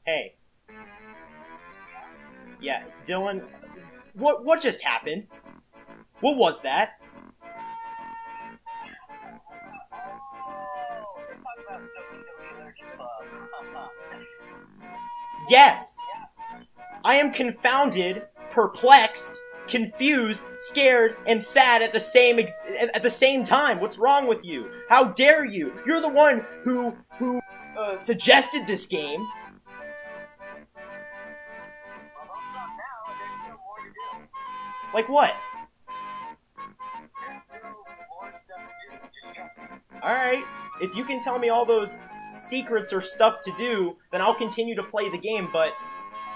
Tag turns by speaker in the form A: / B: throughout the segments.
A: Hey. Yeah, Dylan, what just happened? What was that? Yes! I am confounded, perplexed, confused, scared, and sad at the same time. What's wrong with you? How dare you? You're the one who suggested this game. Like what? Alright, if you can tell me all those secrets or stuff to do, then I'll continue to play the game, but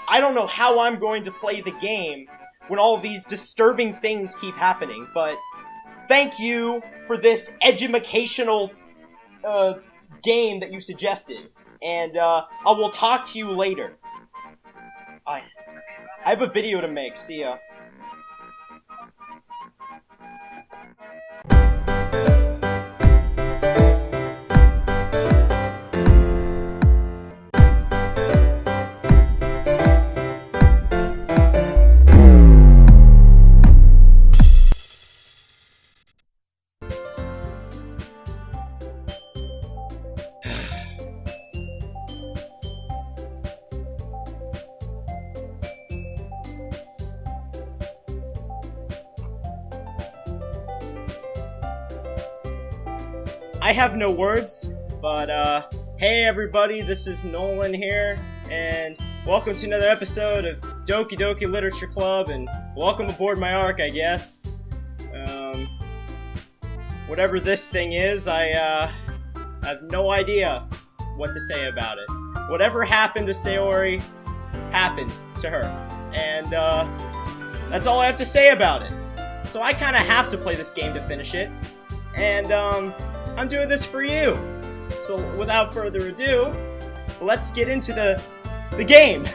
A: I don't know how I'm going to play the game when all of these disturbing things keep happening, but thank you for this educational game that you suggested, and I will talk to you later. I have a video to make, see ya. I have no words, but hey everybody, this is Nolan here, and welcome to another episode of Doki Literature Club, and welcome aboard my arc, I guess. Whatever this thing is, I have no idea what to say about it. Whatever happened to Sayori happened to her, and that's all I have to say about it. So I kind of have to play this game to finish it, and I'm doing this for you. So without further ado, let's get into the game,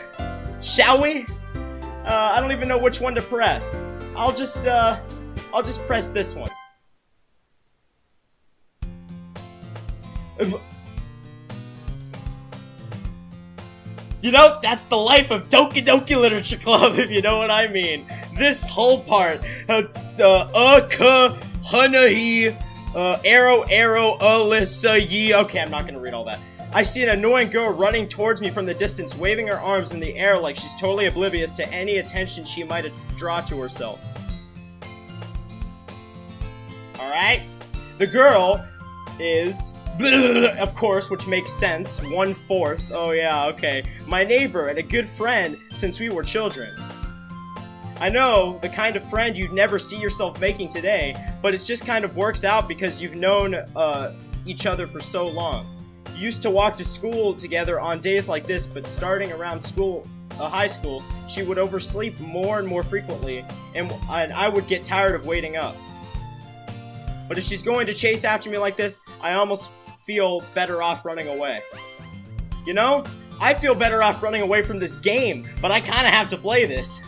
A: shall we? I don't even know which one to press. I'll just press this one. You know, that's the life of Doki Literature Club, if you know what I mean. This whole part has Hanahi. Arrow, Alyssa, Yi. Okay, I'm not gonna read all that. I see an annoying girl running towards me from the distance, waving her arms in the air like she's totally oblivious to any attention she might draw to herself. Alright? The girl is, of course, which makes sense, 1/4. Oh yeah, okay. My neighbor and a good friend since we were children. I know, the kind of friend you'd never see yourself making today, but it just kind of works out because you've known each other for so long. You used to walk to school together on days like this, but starting around high school, she would oversleep more and more frequently, and I would get tired of waiting up. But if she's going to chase after me like this, I almost feel better off running away. You know, I feel better off running away from this game, but I kind of have to play this.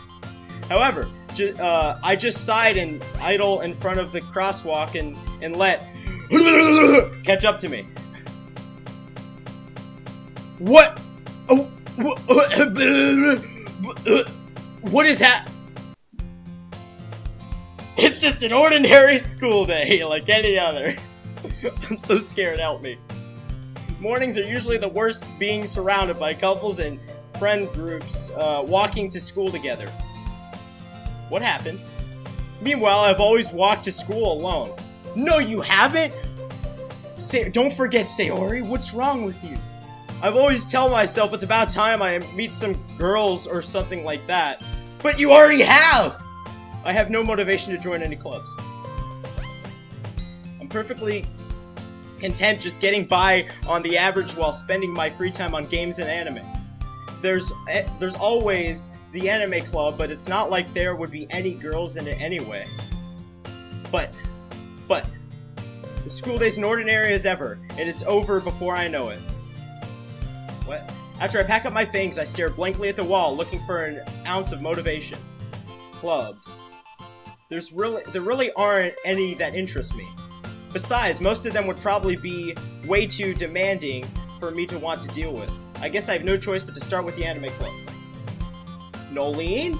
A: However, I just sighed and idle in front of the crosswalk and let catch up to me. What? Oh, what is that? It's just an ordinary school day, like any other. I'm so scared, help me. Mornings are usually the worst, being surrounded by couples and friend groups walking to school together. What happened? Meanwhile, I've always walked to school alone. No, you haven't? Don't forget, Sayori, what's wrong with you? I've always tell myself it's about time I meet some girls or something like that. But you already have! I have no motivation to join any clubs. I'm perfectly content just getting by on the average while spending my free time on games and anime. There's always the anime club, but it's not like there would be any girls in it anyway. But, the school day's an ordinary as ever, and it's over before I know it. What? After I pack up my things, I stare blankly at the wall, looking for an ounce of motivation. Clubs. There really aren't any that interest me. Besides, most of them would probably be way too demanding for me to want to deal with. I guess I have no choice but to start with the anime club. Nolene?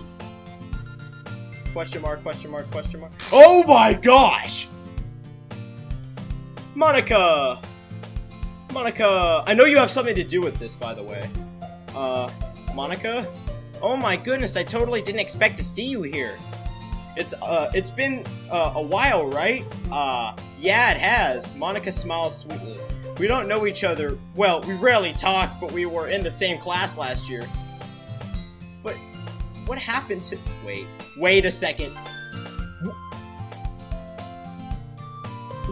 A: Question mark, question mark, question mark. Oh my gosh! Monika! Monika! I know you have something to do with this, by the way. Monika? Oh my goodness, I totally didn't expect to see you here. It's been, a while, right? Yeah, it has. Monika smiles sweetly. We don't know each other. Well, we rarely talked, but we were in the same class last year. But, what happened to... Wait a second.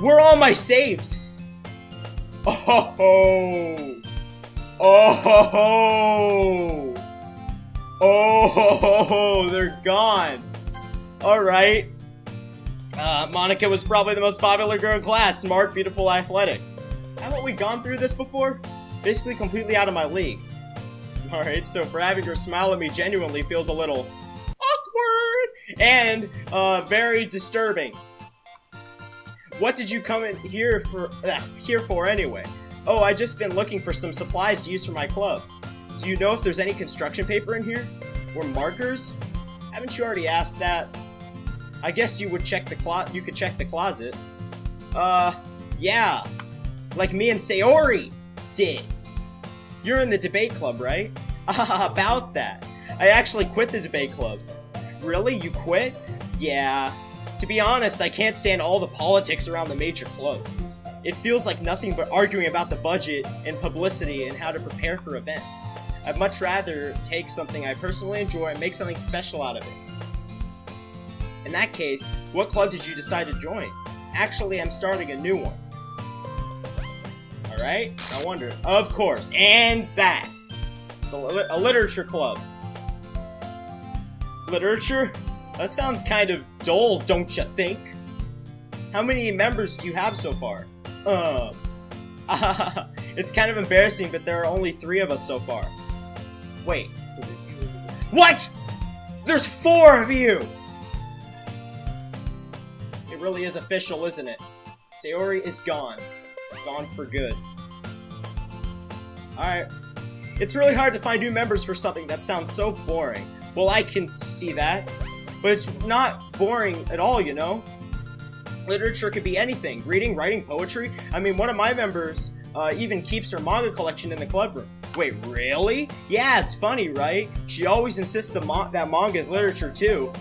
A: Where are all my saves? Oh! Oh! Oh! They're gone. Alright. Monika was probably the most popular girl in class. Smart, beautiful, athletic. Haven't we gone through this before? Basically completely out of my league. Alright, so for having her smile at me genuinely feels a little awkward and very disturbing. What did you come in here for anyway? Oh, I just been looking for some supplies to use for my club. Do you know if there's any construction paper in here? Or markers? Haven't you already asked that? I guess you would check the you could check the closet. Yeah. Like me and Sayori did. You're in the debate club, right? About that. I actually quit the debate club. Really? You quit? Yeah. To be honest, I can't stand all the politics around the major clubs. It feels like nothing but arguing about the budget and publicity and how to prepare for events. I'd much rather take something I personally enjoy and make something special out of it. In that case, what club did you decide to join? Actually, I'm starting a new one. Alright, I wonder. Of course, and that. A literature club. Literature? That sounds kind of dull, don't you think? How many members do you have so far? It's kind of embarrassing, but there are only 3 of us so far. Wait. What?! There's 4 of you! It really is official, isn't it? Sayori is gone. Gone for good. Alright. It's really hard to find new members for something that sounds so boring. Well, I can see that. But it's not boring at all, you know? Literature could be anything. Reading, writing, poetry. I mean, one of my members even keeps her manga collection in the club room. Wait, really? Yeah, it's funny, right? She always insists that manga is literature, too.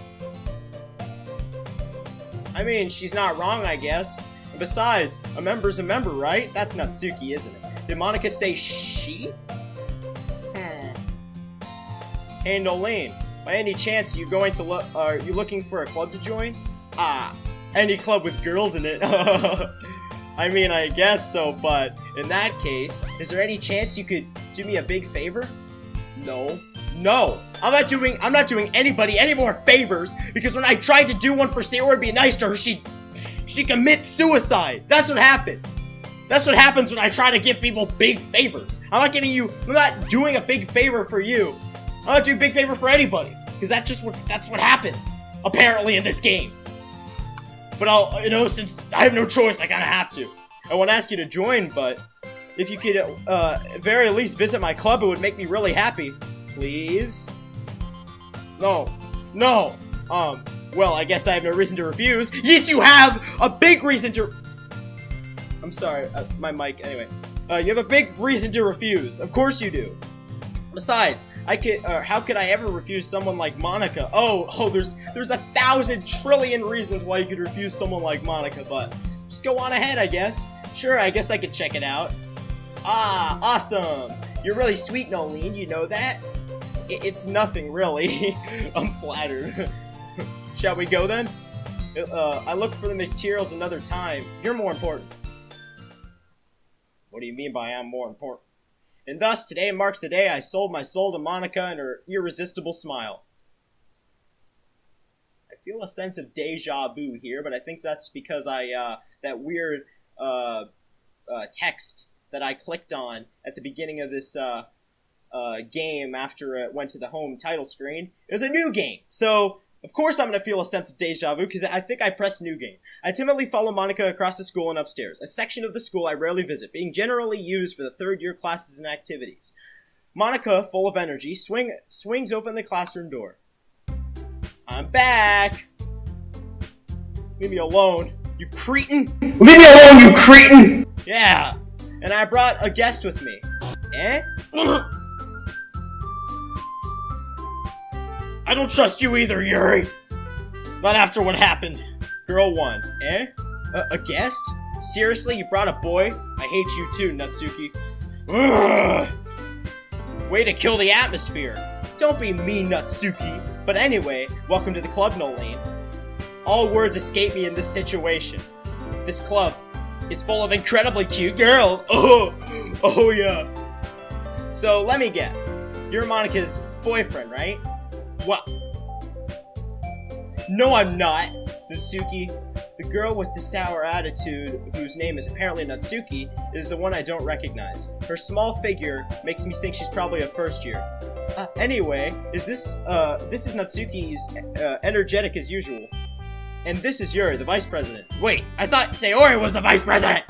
A: I mean, she's not wrong, I guess. And besides, a member's a member, right? That's Natsuki, isn't it? Did Monika say she? Hey, Nolene. By any chance, you going to are you looking for a club to join? Ah, any club with girls in it. I mean, I guess so, but in that case, is there any chance you could do me a big favor? No. No! I'm not doing anybody any more favors, because when I tried to do one for Sayori to be nice to her, she commits suicide. That's what happened. That's what happens when I try to give people big favors. I'm not doing a big favor for you. I'm not doing a big favor for anybody, because that's what happens, apparently, in this game. But since I have no choice, I kinda have to. I won't ask you to join, but if you could, at very least visit my club, it would make me really happy. Please? No. No! Well, I guess I have no reason to refuse. Yes, you have a big reason to... I'm sorry, my mic, anyway. You have a big reason to refuse. Of course you do. Besides, how could I ever refuse someone like Monika? Oh, there's 1,000 trillion reasons why you could refuse someone like Monika, but just go on ahead, I guess. Sure, I guess I could check it out. Ah, awesome. You're really sweet, Nolene, you know that? It's nothing, really. I'm flattered. Shall we go, then? I look for the materials another time. You're more important. What do you mean by I'm more important? And thus, today marks the day I sold my soul to Monika and her irresistible smile. I feel a sense of deja vu here, but I think that's because that weird, text that I clicked on at the beginning of this, game after it went to the home title screen. It was a new game. So, of course I'm going to feel a sense of deja vu because I think I pressed new game. I timidly follow Monika across the school and upstairs, a section of the school I rarely visit, being generally used for the third-year classes and activities. Monika, full of energy, swings open the classroom door. I'm back! Leave me alone, you cretin!
B: Leave me alone, you cretin!
A: Yeah, and I brought a guest with me. Eh? I don't trust you either, Yuri. Not after what happened. Girl 1. Eh? A guest? Seriously, you brought a boy? I hate you too, Natsuki. Ugh. Way to kill the atmosphere. Don't be mean, Natsuki. But anyway, welcome to the club, Nolene. All words escape me in this situation. This club is full of incredibly cute girls. Oh yeah. So let me guess. You're Monika's boyfriend, right? What? No, I'm not. Natsuki, the girl with the sour attitude, whose name is apparently Natsuki, is the one I don't recognize. Her small figure makes me think she's probably a first year. Anyway, this is Natsuki's energetic as usual. And this is Yuri, the vice president. Wait, I thought Sayori was the vice president!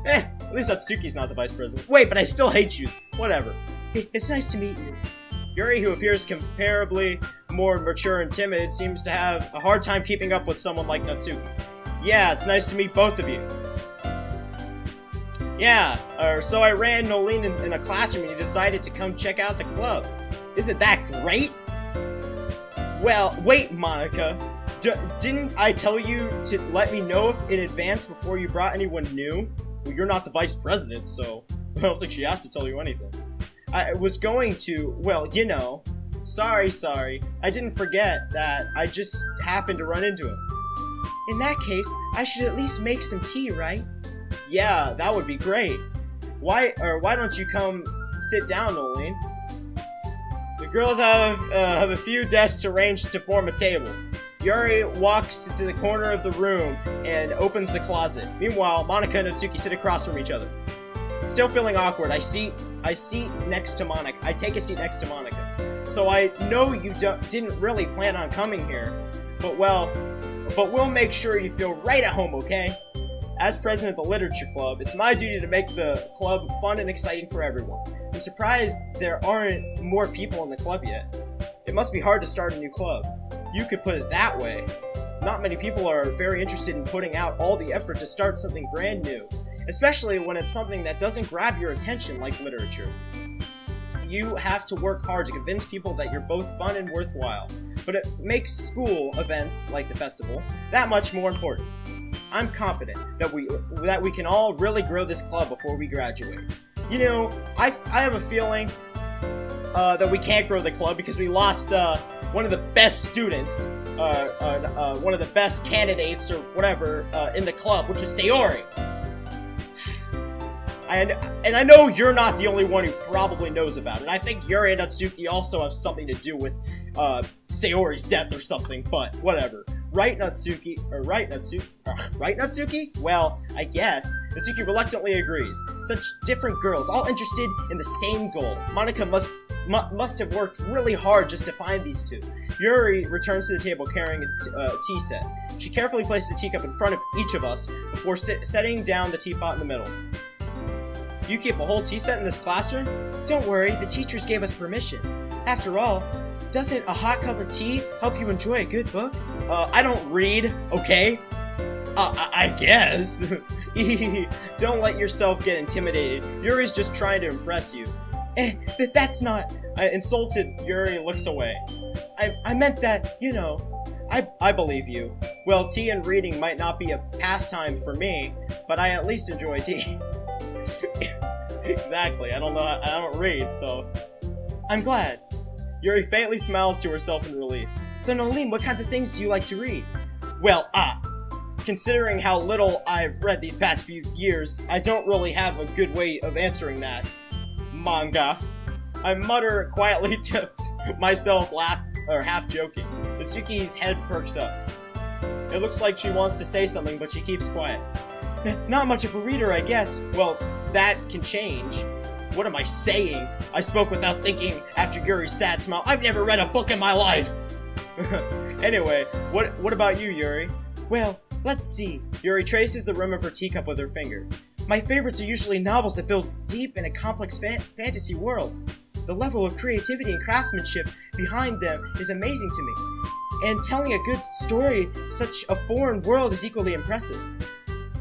A: At least Natsuki's not the vice president. Wait, but I still hate you. Whatever. It's nice to meet you. Yuri, who appears comparably more mature and timid, seems to have a hard time keeping up with someone like Natsuki. Yeah, it's nice to meet both of you. Yeah, so I ran Nolene in a classroom and you decided to come check out the club. Isn't that great? Well, wait, Monika. Didn't I tell you to let me know in advance before you brought anyone new? Well, you're not the vice president, so I don't think she has to tell you anything. I was going to, well, you know. Sorry. I didn't forget that. I just happened to run into him. In that case, I should at least make some tea, right? Yeah, that would be great. Why don't you come sit down, Nolene? The girls have a few desks arranged to form a table. Yuri walks to the corner of the room and opens the closet. Meanwhile, Monika and Natsuki sit across from each other. Still feeling awkward, I take a seat next to Monika. So I know you didn't really plan on coming here, but we'll make sure you feel right at home, okay? As president of the literature club, it's my duty to make the club fun and exciting for everyone. I'm surprised there aren't more people in the club yet. It must be hard to start a new club. You could put it that way. Not many people are very interested in putting out all the effort to start something brand new, especially when it's something that doesn't grab your attention like literature. You have to work hard to convince people that you're both fun and worthwhile, but it makes school events like the festival that much more important. I'm confident that we can all really grow this club before we graduate. You know, I have a feeling that we can't grow the club because we lost one of the best students, one of the best candidates or whatever in the club, which is Sayori. And I know you're not the only one who probably knows about it. I think Yuri and Natsuki also have something to do with Sayori's death or something, but whatever. Right, Natsuki? Right, Natsuki? Well, I guess. Natsuki reluctantly agrees. Such different girls, all interested in the same goal. Monika must have worked really hard just to find these two. Yuri returns to the table carrying a tea set. She carefully places a teacup in front of each of us before setting down the teapot in the middle. You keep a whole tea set in this classroom? Don't worry, the teachers gave us permission. After all, doesn't a hot cup of tea help you enjoy a good book? I don't read, okay? I guess. Don't let yourself get intimidated. Yuri's just trying to impress you. That's not... Insulted, Yuri looks away. I meant that, you know... I believe you. Well, tea and reading might not be a pastime for me, but I at least enjoy tea. Exactly, I don't read, so... I'm glad. Yuri faintly smiles to herself in relief. So Nolene, what kinds of things do you like to read? Well, considering how little I've read these past few years, I don't really have a good way of answering that. Manga. I mutter quietly to myself, half joking. Natsuki's head perks up. It looks like she wants to say something, but she keeps quiet. Not much of a reader, I guess. Well, that can change. What am I saying? I spoke without thinking after Yuri's sad smile. I've never read a book in my life! Anyway, what about you, Yuri? Well, let's see. Yuri traces the rim of her teacup with her finger. My favorites are usually novels that build deep and complex fantasy worlds. The level of creativity and craftsmanship behind them is amazing to me. And telling a good story such a foreign world is equally impressive.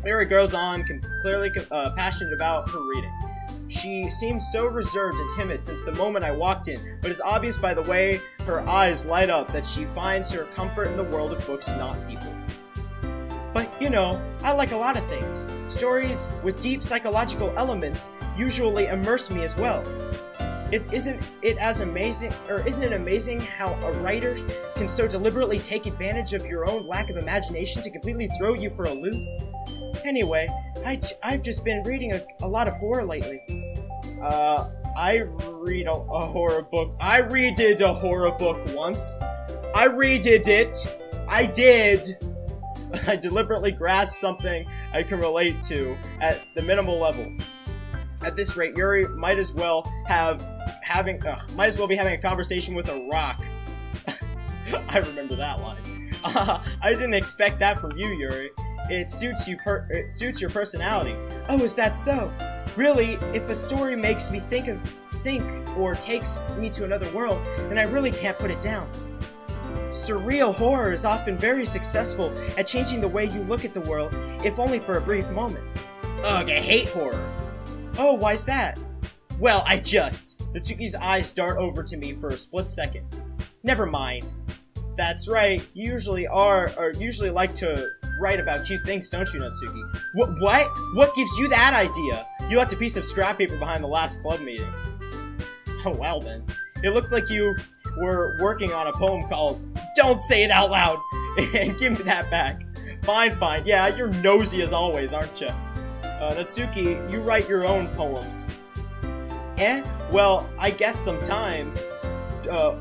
A: Yuri goes on, clearly passionate about her reading. She seems so reserved and timid since the moment I walked in, but it's obvious by the way her eyes light up that she finds her comfort in the world of books, not people. But, you know, I like a lot of things. Stories with deep psychological elements usually immerse me as well. Isn't it amazing how a writer can so deliberately take advantage of your own lack of imagination to completely throw you for a loop? Anyway, I've just been reading a lot of horror lately. I read a horror book. I redid a horror book once. I redid it. I did. I deliberately grasped something I can relate to at the minimal level. At this rate, Yuri might as well be having a conversation with a rock. I remember that line. I didn't expect that from you, Yuri. It suits your personality. Oh, is that so? Really, if a story makes me think or takes me to another world, then I really can't put it down. Surreal horror is often very successful at changing the way you look at the world, if only for a brief moment. Ugh, I hate horror. Oh, why's that? Well, Natsuki's eyes dart over to me for a split second. Never mind. That's right, you usually like to write about cute things, don't you, Natsuki? What? What gives you that idea? You left a piece of scrap paper behind the last club meeting. Oh, well then. It looked like you were working on a poem called Don't Say It Out Loud, and give me that back. Fine. Yeah, you're nosy as always, aren't you? Natsuki, you write your own poems. Well, I guess sometimes.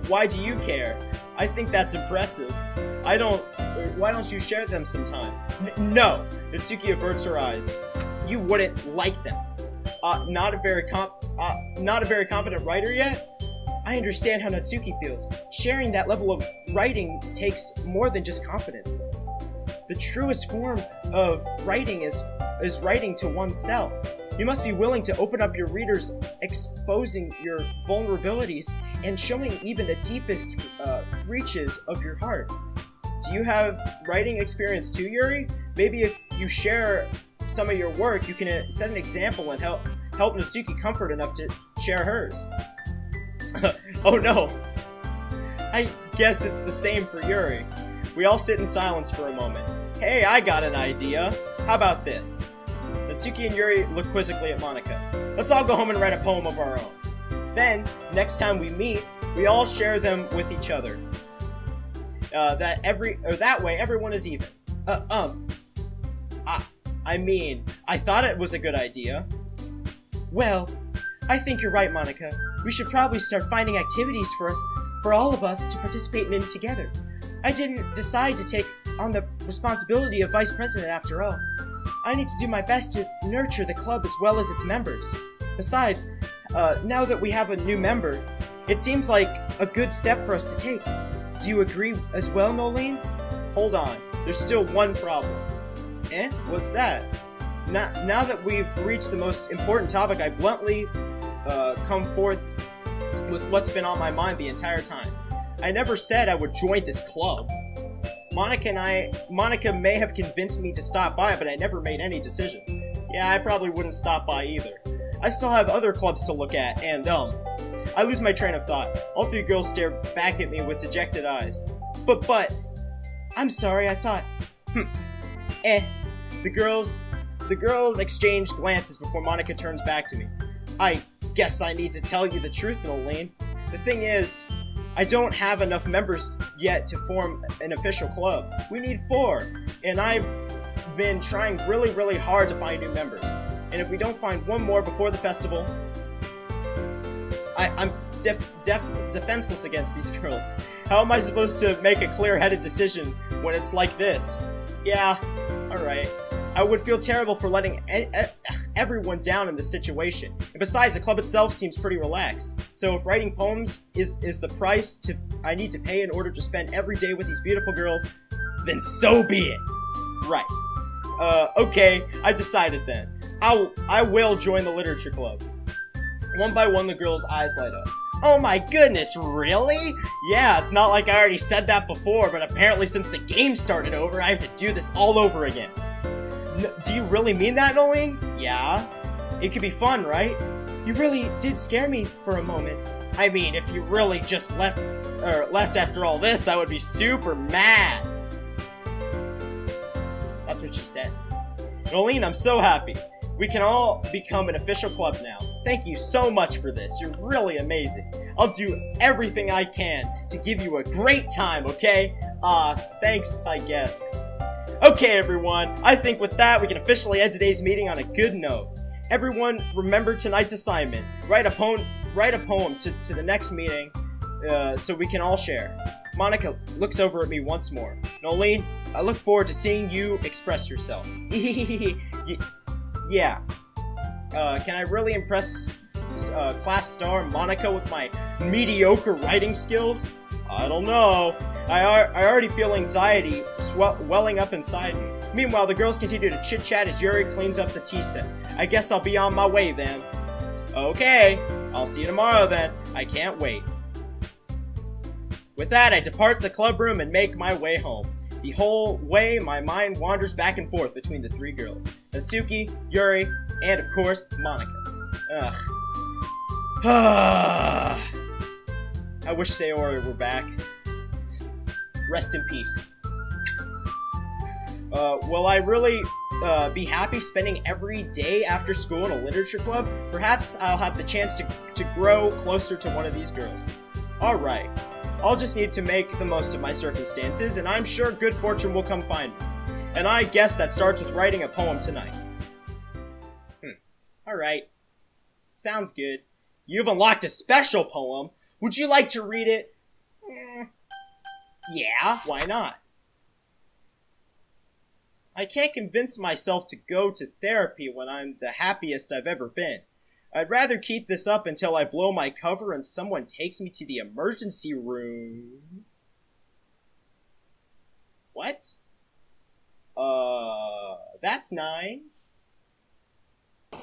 A: Why do you care? I think that's impressive. Why don't you share them sometime? No! Natsuki averts her eyes. You wouldn't like them. Not a very confident writer yet? I understand how Natsuki feels. Sharing that level of writing takes more than just confidence. The truest form of writing is writing to oneself. You must be willing to open up your readers, exposing your vulnerabilities and showing even the deepest reaches of your heart. Do you have writing experience too, Yuri? Maybe if you share some of your work, you can set an example and help Natsuki comfort enough to share hers. Oh no. I guess it's the same for Yuri. We all sit in silence for a moment. Hey, I got an idea. How about this? Natsuki and Yuri look quizzically at Monika. Let's all go home and write a poem of our own. Then, next time we meet, we all share them with each other. That way everyone is even. I thought it was a good idea. Well, I think you're right, Monika. We should probably start finding activities for all of us to participate in together. I didn't decide to take on the responsibility of vice president after all. I need to do my best to nurture the club as well as its members. Besides, now that we have a new member, it seems like a good step for us to take. Do you agree as well, Nolene? Hold on, there's still one problem. What's that? Now that we've reached the most important topic, I bluntly come forth with what's been on my mind the entire time. I never said I would join this club. Monika may have convinced me to stop by, but I never made any decision. Yeah, I probably wouldn't stop by either. I still have other clubs to look at, and I lose my train of thought. All three girls stare back at me with dejected eyes. But, I'm sorry, I thought, The girls exchange glances before Monika turns back to me. I guess I need to tell you the truth, Nolene. The thing is, I don't have enough members yet to form an official club. We need 4, and I've been trying really, really hard to find new members. And if we don't find one more before the festival, I'm defenseless against these girls. How am I supposed to make a clear-headed decision when it's like this? Yeah, alright. I would feel terrible for letting everyone down in this situation. And besides, the club itself seems pretty relaxed. So if writing poems is the price I need to pay in order to spend every day with these beautiful girls, then so be it. Right. Okay, I've decided then. I will join the literature club. One by one, the girls' eyes light up. Oh my goodness, really? Yeah, it's not like I already said that before, but apparently since the game started over, I have to do this all over again. Do you really mean that, Nolene? Yeah. It could be fun, right? You really did scare me for a moment. I mean, if you really just left after all this, I would be super mad. That's what she said. Nolene, I'm so happy. We can all become an official club now. Thank you so much for this. You're really amazing. I'll do everything I can to give you a great time, okay? Thanks, I guess. Okay, everyone. I think with that, we can officially end today's meeting on a good note. Everyone, remember tonight's assignment. Write a poem to the next meeting, so we can all share. Monika looks over at me once more. Nolene, I look forward to seeing you express yourself. Yeah. Can I really impress class star Monika with my mediocre writing skills? I don't know. I already feel anxiety welling up inside me. Meanwhile, the girls continue to chit-chat as Yuri cleans up the tea set. I guess I'll be on my way then. Okay, I'll see you tomorrow then. I can't wait. With that, I depart the club room and make my way home. The whole way, my mind wanders back and forth between the three girls. Natsuki, Yuri, and of course, Monika. Ugh. I wish Sayori were back. Rest in peace. Will I really be happy spending every day after school in a literature club? Perhaps I'll have the chance to grow closer to one of these girls. Alright. I'll just need to make the most of my circumstances, and I'm sure good fortune will come find me. And I guess that starts with writing a poem tonight. Alright. Sounds good. You've unlocked a special poem. Would you like to read it? Yeah, why not? I can't convince myself to go to therapy when I'm the happiest I've ever been. I'd rather keep this up until I blow my cover and someone takes me to the emergency room. What? That's nice.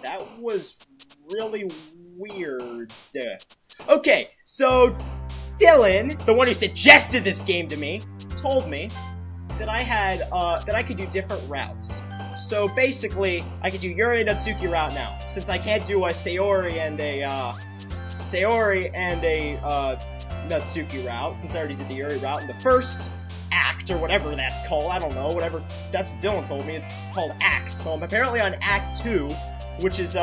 A: That was really weird. Okay, so Dylan, the one who suggested this game to me, told me that I could do different routes. So basically, I could do Yuri and Natsuki route now, since I can't do a Sayori and a Natsuki route, since I already did the Yuri route in the first act, or whatever that's called. I don't know, whatever. That's what Dylan told me. It's called Acts. So I'm apparently on Act 2, which is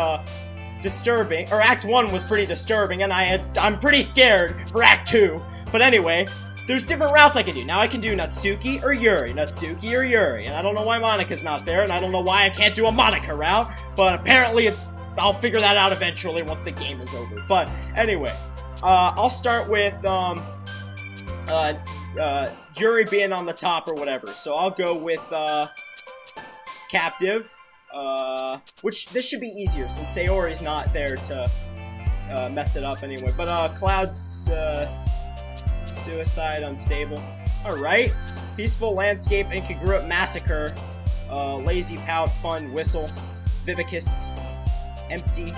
A: disturbing. Or Act 1 was pretty disturbing, and I'm pretty scared for Act 2. But anyway, there's different routes I can do. Now I can do Natsuki or Yuri, Natsuki or Yuri, and I don't know why Monika's not there, and I don't know why I can't do a Monika route, but apparently I'll figure that out eventually once the game is over. But anyway, I'll start with Yuri being on the top or whatever. So I'll go with Captive, which this should be easier since Sayori's not there to mess it up anyway. But Cloud's Suicide, Unstable. Alright. Peaceful Landscape, Incongruent Massacre. Lazy Pout, Fun, Whistle. Vivicus, Empty.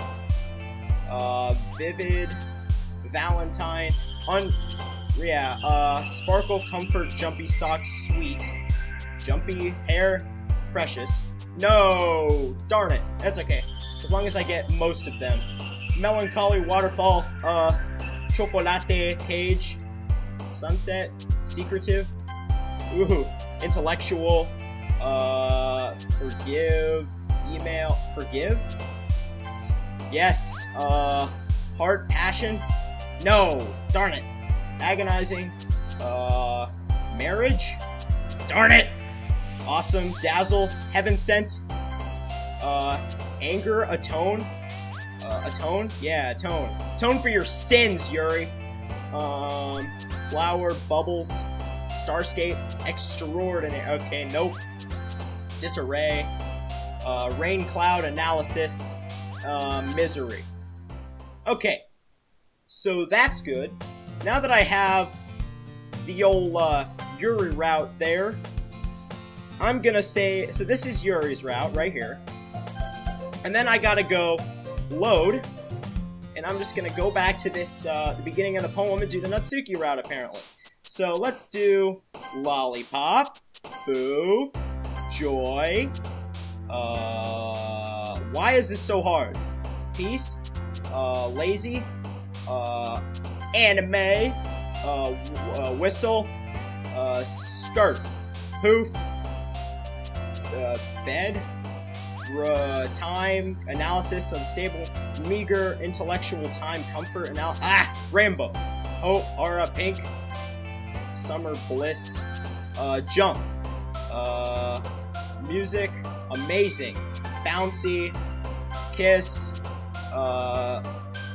A: Vivid, Valentine. Sparkle, Comfort, Jumpy Socks, Sweet. Jumpy, Hair, Precious. No! Darn it. That's okay. As long as I get most of them. Melancholy, Waterfall, Chocolate, Cage. Sunset, Secretive, Intellectual, Forgive, Email, Forgive, yes, Heart, Passion, no, darn it, Agonizing, Marriage, darn it, Awesome, Dazzle, Heaven Sent, Anger, Atone, Atone, yeah, Atone, Atone for your sins, Yuri, Flower, Bubbles, Starscape, Extraordinary, okay, nope, Disarray, Rain Cloud, Analysis, misery. Okay, so that's good. Now that I have the old Yuri route there, I'm gonna say, so this is Yuri's route right here. And then I gotta go load, and I'm just gonna go back to this, the beginning of the poem and do the Natsuki route apparently. So let's do lollipop, boo, joy, why is this so hard? Peace, lazy, anime, whistle, skirt, poof, bed, time, analysis, unstable, meager, intellectual, time, comfort, rainbow, oh, aura, pink, summer, bliss, jump, music, amazing, bouncy, kiss,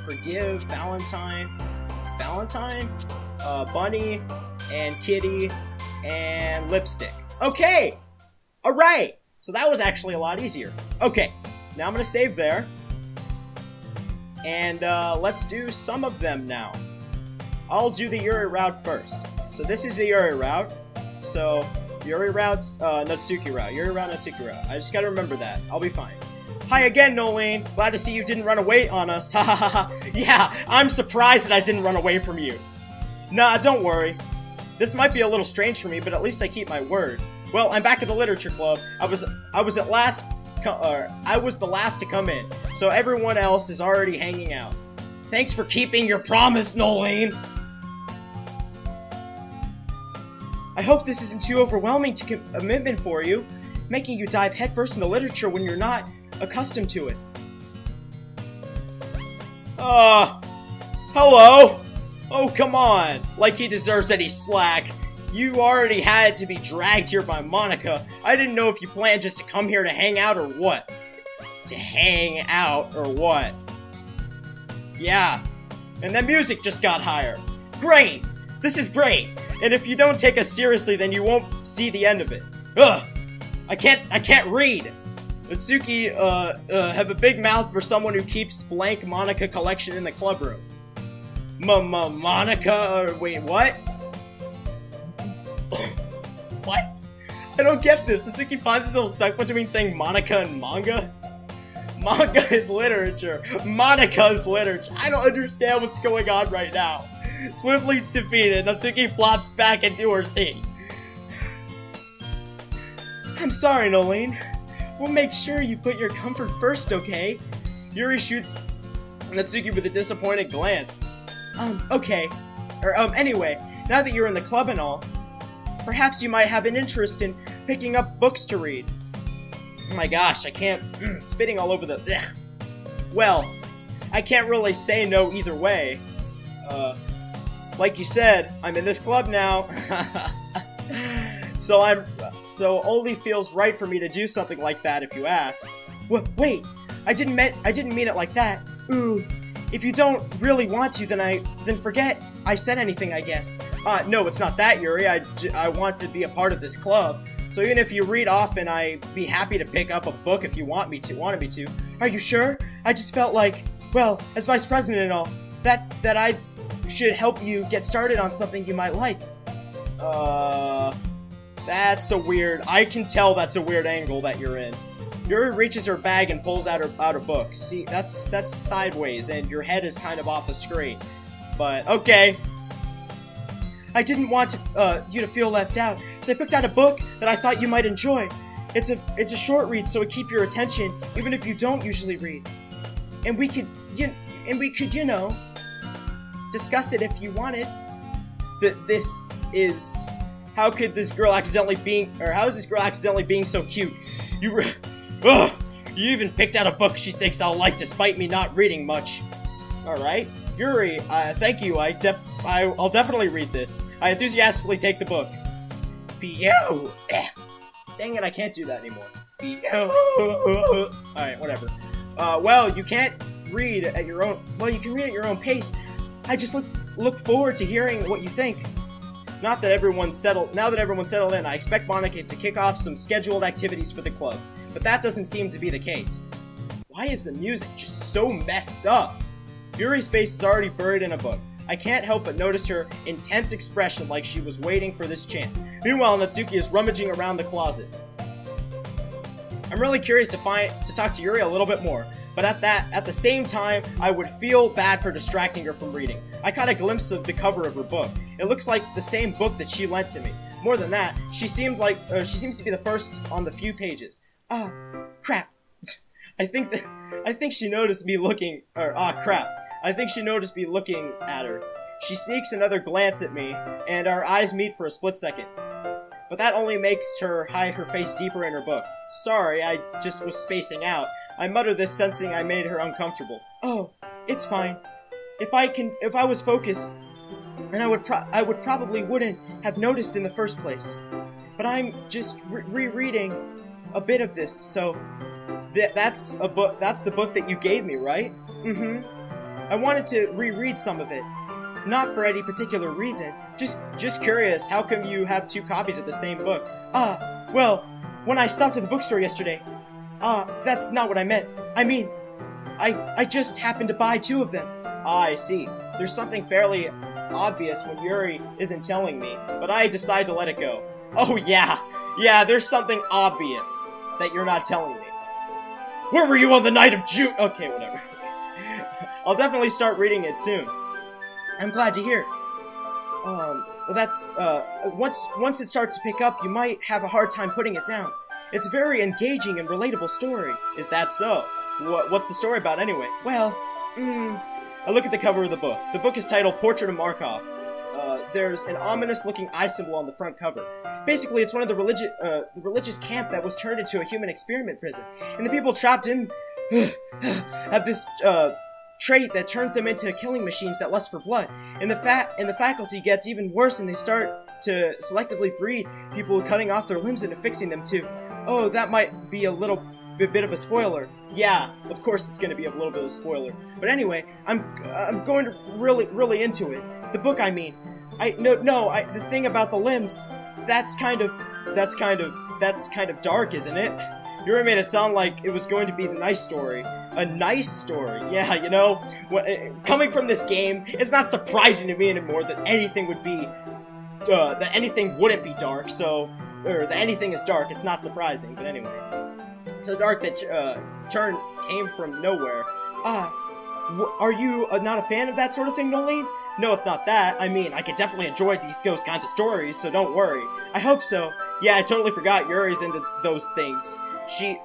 A: forgive, Valentine, bunny, and kitty, and lipstick. Okay! Alright! So that was actually a lot easier. Okay, now I'm gonna save there. And let's do some of them now. I'll do the Yuri route first. So this is the Yuri route. So, Yuri route's Natsuki route. Yuri route, Natsuki route. I just gotta remember that. I'll be fine. Hi again, Nolene. Glad to see you didn't run away on us. Ha ha ha. Yeah, I'm surprised that I didn't run away from you. Nah, don't worry. This might be a little strange for me, but at least I keep my word. Well, I'm back at the literature club. I was the last to come in, so everyone else is already hanging out. Thanks for keeping your promise, Nolene. I hope this isn't too overwhelming to commitment for you, making you dive headfirst into literature when you're not accustomed to it. Hello? Oh, come on. Like he deserves any slack. You already had to be dragged here by Monika. I didn't know if you planned just to come here to hang out or what. To hang out or what? Yeah. And the music just got higher. Great! This is great! And if you don't take us seriously, then you won't see the end of it. Ugh! I can't read! Natsuki, have a big mouth for someone who keeps blank Monika collection in the club room. Monika? Wait, what? What? I don't get this. Natsuki finds himself stuck between saying Monika and manga? Manga is literature. Monika is literature. I don't understand what's going on right now. Swiftly defeated, Natsuki flops back into her seat. I'm sorry, Nolene. We'll make sure you put your comfort first, okay? Yuri shoots Natsuki with a disappointed glance. Okay. Anyway, now that you're in the club and all, perhaps you might have an interest in picking up books to read. Oh my gosh, I can't... spitting all over the... Ugh. Well, I can't really say no either way. Like you said, I'm in this club now. So only feels right for me to do something like that if you ask. Wait, I didn't mean it like that. Ooh, if you don't really want to, then forget I said anything, I guess. No, it's not that, Yuri. I want to be a part of this club. So even if you read often, I'd be happy to pick up a book if you wanted me to. Are you sure? I just felt like, well, as vice president and all, that I should help you get started on something you might like. That's a weird... I can tell that's a weird angle that you're in. Yuri reaches her bag and pulls out a book. See, that's sideways, and your head is kind of off the screen. But, okay. I didn't want you to feel left out, so I picked out a book that I thought you might enjoy. It's a short read, so it keep your attention, even if you don't usually read. And we could, you know, discuss it if you wanted. This is... How is this girl accidentally being so cute? You even picked out a book she thinks I'll like despite me not reading much. Alright. Yuri, thank you. I'll definitely read this. I enthusiastically take the book. Phew. Dang it, I can't do that anymore. Alright, whatever. Well, you can't read at your own... Well, you can read at your own pace. I just look forward to hearing what you think. Now that everyone's settled in, I expect Monika to kick off some scheduled activities for the club. But that doesn't seem to be the case. Why is the music just so messed up? Yuri's face is already buried in a book. I can't help but notice her intense expression like she was waiting for this chant. Meanwhile, Natsuki is rummaging around the closet. I'm really curious to talk to Yuri a little bit more, but at the same time, I would feel bad for distracting her from reading. I caught a glimpse of the cover of her book. It looks like the same book that she lent to me. More than that, she seems to be the first on the few pages. Ah, crap. I think she noticed me looking, crap. I think she noticed me looking at her. She sneaks another glance at me, and our eyes meet for a split second. But that only makes her hide her face deeper in her book. Sorry, I just was spacing out. I mutter this, sensing I made her uncomfortable. Oh, it's fine. If I was focused, then I would probably wouldn't have noticed in the first place. But I'm just rereading a bit of this, so that's the book that you gave me, right? Mm-hmm. I wanted to reread some of it. Not for any particular reason. Just curious, how come you have 2 copies of the same book? Well, when I stopped at the bookstore yesterday. That's not what I meant. I mean, I just happened to buy 2 of them. I see. There's something fairly obvious when Yuri isn't telling me, but I decide to let it go. Oh yeah, there's something obvious that you're not telling me. Where were you on the night of June? Okay, whatever. I'll definitely start reading it soon. I'm glad to hear. Well, that's, once it starts to pick up, you might have a hard time putting it down. It's a very engaging and relatable story. Is that so? What's the story about anyway? Well, I look at the cover of the book. The book is titled Portrait of Markov. There's an ominous-looking eye symbol on the front cover. Basically, it's one of the religious camp that was turned into a human experiment prison. And the people trapped in have this, trait that turns them into killing machines that lust for blood. And the faculty gets even worse, and they start to selectively breed people cutting off their limbs and affixing them too. Oh, that might be a little bit of a spoiler. Yeah, of course it's going to be a little bit of a spoiler. But anyway, I'm going to really into it. The book, I mean. The thing about the limbs, that's kind of dark, isn't it? You made it sound like it was going to be the nice story. A nice story. Yeah, you know, coming from this game, it's not surprising to me anymore that anything would be, that anything wouldn't be dark, or that anything is dark. It's not surprising, but anyway. So dark that, turn came from nowhere. Are you not a fan of that sort of thing, Nolene? No, it's not that. I mean, I could definitely enjoy these ghost kinds of stories, so don't worry. I hope so. Yeah, I totally forgot Yuri's into those things. She's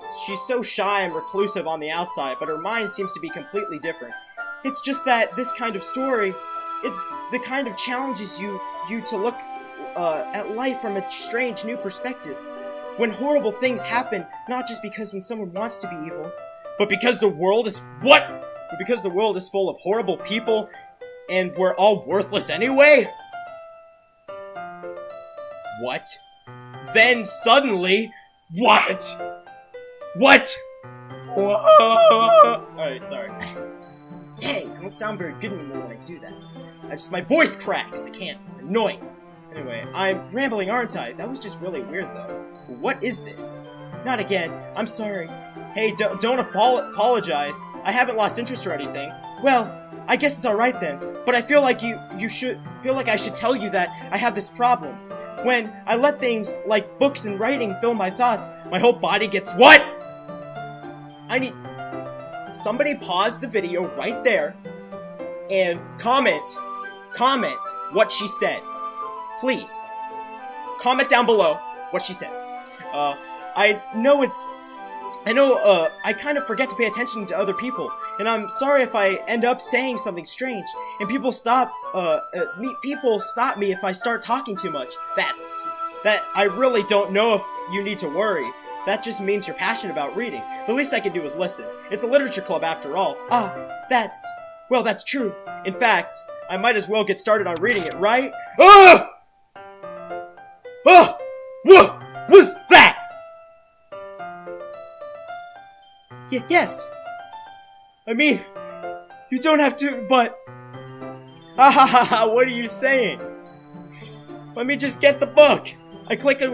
A: so shy and reclusive on the outside, but her mind seems to be completely different. It's just that this kind of story, it's the kind of challenges you to look at life from a strange new perspective. When horrible things happen, not just because when someone wants to be evil, but because the world is But because the world is full of horrible people, and we're all worthless anyway? What? Then suddenly, what? Alright, sorry. Dang, I don't sound very good anymore when I do that. My voice cracks, I can't. Annoying. Anyway, I'm rambling, aren't I? That was just really weird, though. What is this? Not again. I'm sorry. Hey, don't apologize. I haven't lost interest or anything. Well, I guess it's alright then. But I feel like I should tell you that I have this problem. When I let things like books and writing fill my thoughts, my whole body gets what? Somebody pause the video right there and comment what she said. Please. Comment down below what she said. I kind of forget to pay attention to other people, and I'm sorry if I end up saying something strange, and people stop me if I start talking too much. I really don't know if you need to worry. That just means you're passionate about reading. The least I can do is listen. It's a literature club after all. That's true. In fact, I might as well get started on reading it, right? What was that? Yes. I mean, you don't have to, but... what are you saying? Let me just get the book. I quickly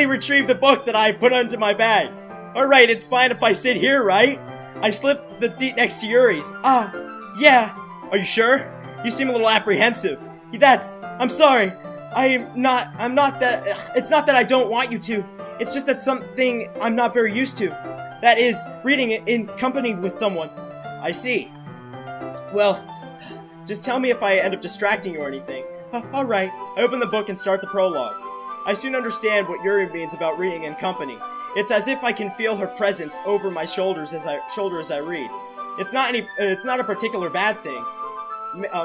A: retrieved the book that I put into my bag. Alright, it's fine if I sit here, right? I slipped the seat next to Yuri's. Ah, yeah. Are you sure? You seem a little apprehensive. I'm sorry. I'm not that, it's not that I don't want you to. It's just that something I'm not very used to. That is, reading it in company with someone. I see. Well, just tell me if I end up distracting you or anything. Alright. I open the book and start the prologue. I soon understand what Yuri means about reading in company. It's as if I can feel her presence over my shoulders as I read. It's not a particular bad thing.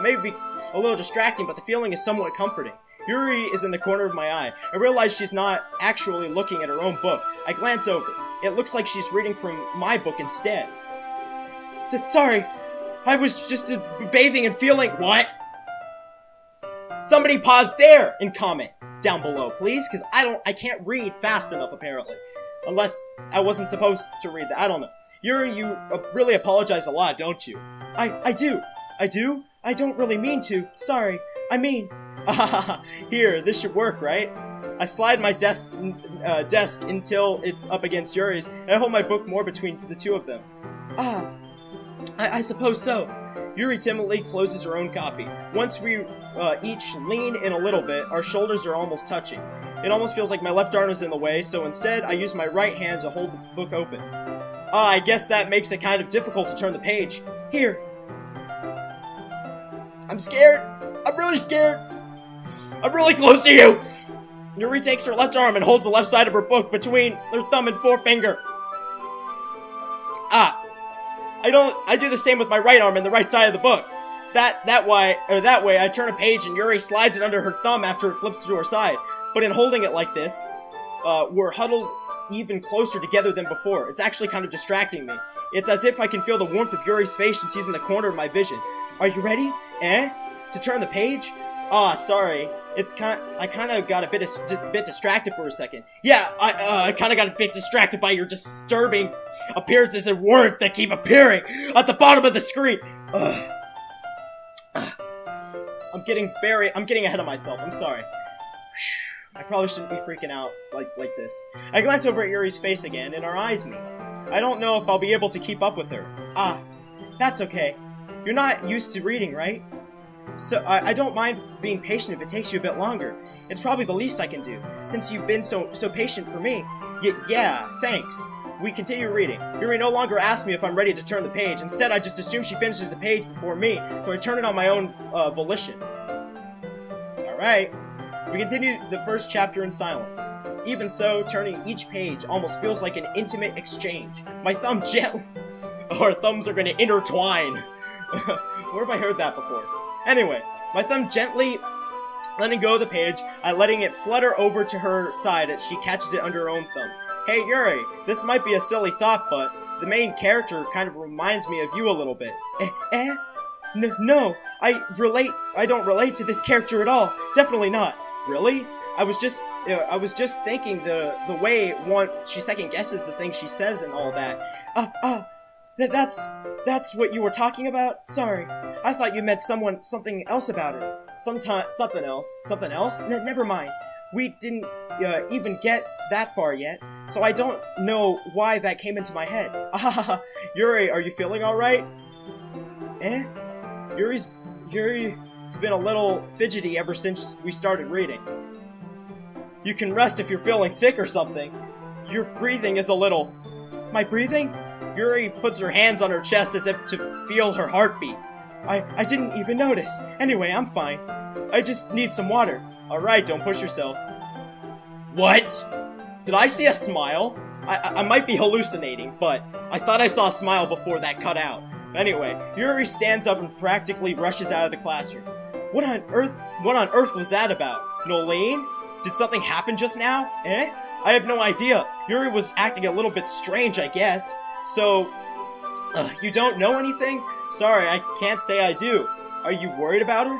A: Maybe a little distracting, but the feeling is somewhat comforting. Yuri is in the corner of my eye. I realize she's not actually looking at her own book. I glance over. It looks like she's reading from my book instead. Sorry, I was just bathing and feeling— What? Somebody pause there and comment down below, please, because I can't read fast enough, apparently. Unless I wasn't supposed to read that. I don't know. Yuri, you really apologize a lot, don't you? I do. I do? I don't really mean to. Sorry. I mean... Here, this should work, right? I slide my desk until it's up against Yuri's, and I hold my book more between the two of them. I suppose so. Yuri timidly closes her own copy. Once we each lean in a little bit, our shoulders are almost touching. It almost feels like my left arm is in the way, so instead I use my right hand to hold the book open. I guess that makes it kind of difficult to turn the page. Here. I'm scared. I'm really scared. I'm really close to you! Yuri takes her left arm and holds the left side of her book between her thumb and forefinger. I do the same with my right arm and the right side of the book. That way, I turn a page and Yuri slides it under her thumb after it flips to her side. But in holding it like this, we're huddled even closer together than before. It's actually kind of distracting me. It's as if I can feel the warmth of Yuri's face and she's in the corner of my vision. Are you ready? To turn the page? Sorry. I kind of got a bit distracted for a second. Yeah, I kind of got a bit distracted by your disturbing appearances and words that keep appearing at the bottom of the screen. I'm getting ahead of myself. I'm sorry. I probably shouldn't be freaking out like this. I glance over at Yuri's face again, and our eyes meet. I don't know if I'll be able to keep up with her. That's okay. You're not used to reading, right? So, I don't mind being patient if it takes you a bit longer. It's probably the least I can do, since you've been so patient for me. Yeah, thanks. We continue reading. Yuri no longer asks me if I'm ready to turn the page. Instead, I just assume she finishes the page before me, so I turn it on my own volition. Alright. We continue the first chapter in silence. Even so, turning each page almost feels like an intimate exchange. My thumb gently... Our thumbs are going to intertwine. Where have I heard that before? Anyway, my thumb gently letting go of the page, letting it flutter over to her side as she catches it under her own thumb. Hey Yuri, this might be a silly thought, but the main character kind of reminds me of you a little bit. No, I don't relate to this character at all. Definitely not. Really? I was just thinking the way she second guesses the things she says and all that. That's what you were talking about? Sorry. I thought you meant something else about her. Something else? Never mind. We didn't even get that far yet, so I don't know why that came into my head. Yuri, are you feeling alright? Yuri's been a little fidgety ever since we started reading. You can rest if you're feeling sick or something. Your breathing is a little... My breathing? Yuri puts her hands on her chest as if to feel her heartbeat. I didn't even notice. Anyway, I'm fine. I just need some water. Alright, don't push yourself. What? Did I see a smile? I might be hallucinating, but I thought I saw a smile before that cut out. Anyway, Yuri stands up and practically rushes out of the classroom. What on earth was that about? Nolene? Did something happen just now? I have no idea. Yuri was acting a little bit strange, I guess. So, you don't know anything? Sorry, I can't say I do. Are you worried about her?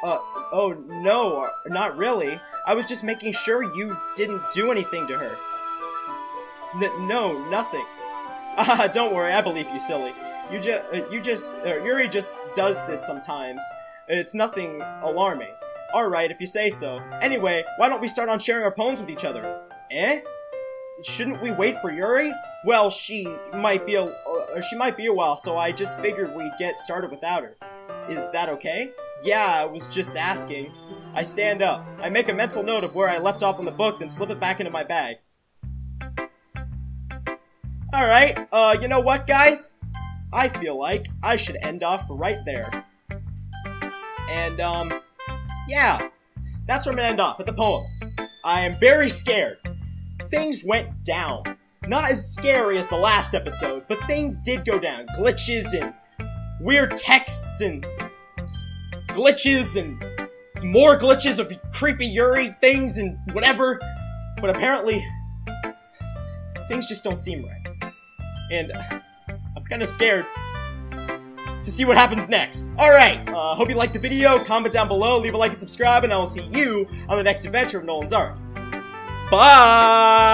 A: Oh, no, not really. I was just making sure you didn't do anything to her. No, nothing. Don't worry, I believe you, silly. Yuri just does this sometimes. It's nothing alarming. Alright, if you say so. Anyway, why don't we start on sharing our poems with each other? shouldn't we wait for Yuri? Well, she might be a while, so I just figured we'd get started without her. Is that okay? Yeah, I was just asking. I stand up. I make a mental note of where I left off on the book, then slip it back into my bag. Alright, you know what, guys? I feel like I should end off right there. And, yeah. That's where I'm gonna end off, with the poems. I am very scared. Things went down. Not as scary as the last episode, but things did go down. Glitches and weird texts and glitches and more glitches of creepy Yuri things and whatever. But apparently, things just don't seem right. And I'm kind of scared to see what happens next. Alright, hope you liked the video. Comment down below, leave a like and subscribe, and I will see you on the next adventure of Nolan's Ark. Bye!